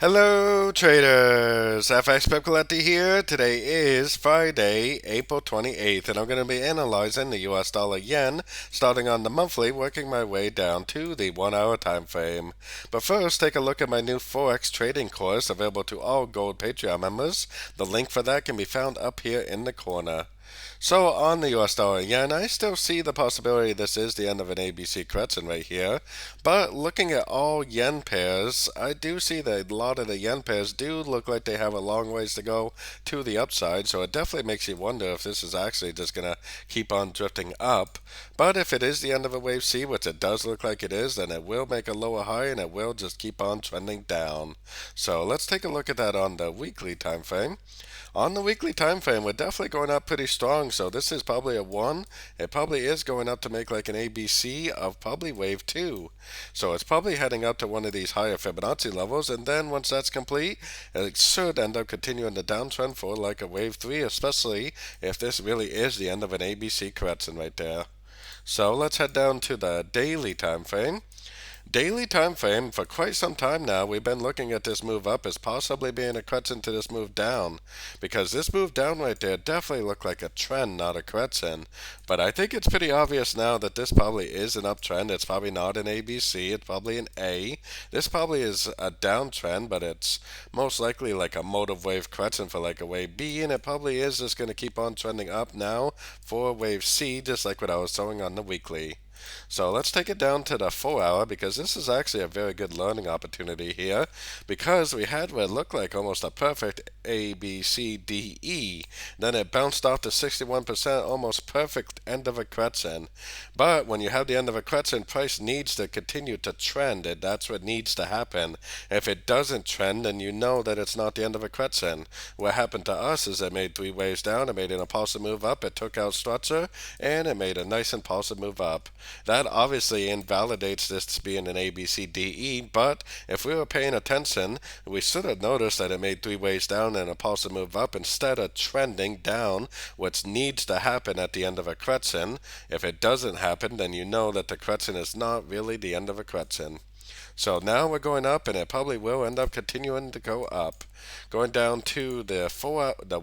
Hello traders, FX Speculati here. Today is Friday, April 28th, and I'm going to be analyzing the US dollar yen, starting on the monthly, working my way down to the 1 hour time frame. But first, take a look at my new Forex trading course available to all Gold Patreon members. The link for that can be found up here in the corner. So on the US dollar yen, I still see the possibility this is the end of an ABC correction right here. But looking at all yen pairs, I do see that a lot of the yen pairs do look like they have a long ways to go to the upside. So it definitely makes you wonder if this is actually just going to keep on drifting up. But if it is the end of a wave C, which it does look like it is, then it will make a lower high and it will just keep on trending down. So let's take a look at that on the weekly time frame. On the weekly time frame, we're definitely going up pretty strong, so this is probably a 1. It probably is going up to make like an ABC of probably wave 2. So it's probably heading up to one of these higher Fibonacci levels, and then once that's complete, it should end up continuing the downtrend for like a wave 3, especially if this really is the end of an ABC correction right there. So let's head down to the daily time frame. Daily time frame, for quite some time now, we've been looking at this move up as possibly being a correction to this move down, because this move down right there definitely looked like a trend, not a correction. But I think it's pretty obvious now that this probably is an uptrend. It's probably not an ABC, it's probably an A. This probably is a downtrend, but it's most likely like a motive wave correction for like a wave B, and it probably is just going to keep on trending up now for wave C, just like what I was showing on the weekly. So let's take it down to the 4 hour, because this is actually a very good learning opportunity here, because we had what looked like almost a perfect A, B, C, D, E. Then it bounced off to 61%, almost perfect end of a correction. But when you have the end of a correction, price needs to continue to trend, and that's what needs to happen. If it doesn't trend, then you know that it's not the end of a correction. What happened to us is it made 3 waves down, it made an impulsive move up, it took out structure, and it made a nice impulsive move up. That obviously invalidates this being an ABCDE, but if we were paying attention, we should have noticed that it made 3 waves down and a pulsive move up instead of trending down, which needs to happen at the end of a correction. If it doesn't happen, then you know that the correction is not really the end of a correction. So now we're going up, and it probably will end up continuing to go up. Going down to the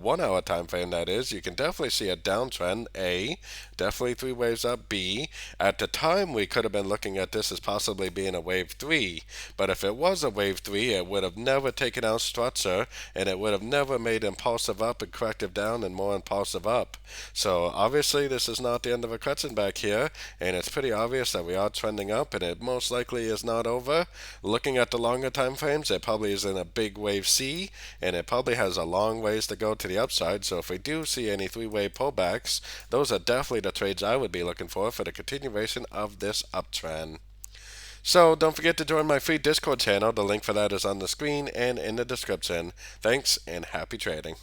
1 hour time frame, that is, you can definitely see a downtrend. A, definitely 3 waves up. B, at the time we could have been looking at this as possibly being a wave 3, but if it was a wave 3, it would have never taken out structure, and it would have never made impulsive up and corrective down and more impulsive up. So obviously this is not the end of a correction back here, and it's pretty obvious that we are trending up, and it most likely is not over. Looking at the longer time frames, it probably is in a big wave C, and it probably has a long ways to go to the upside. So if we do see any 3 wave pullbacks, those are definitely the trades I would be looking for the continuation of this uptrend. So don't forget to join my free Discord channel. The link for that is on the screen and in the description. Thanks and happy trading.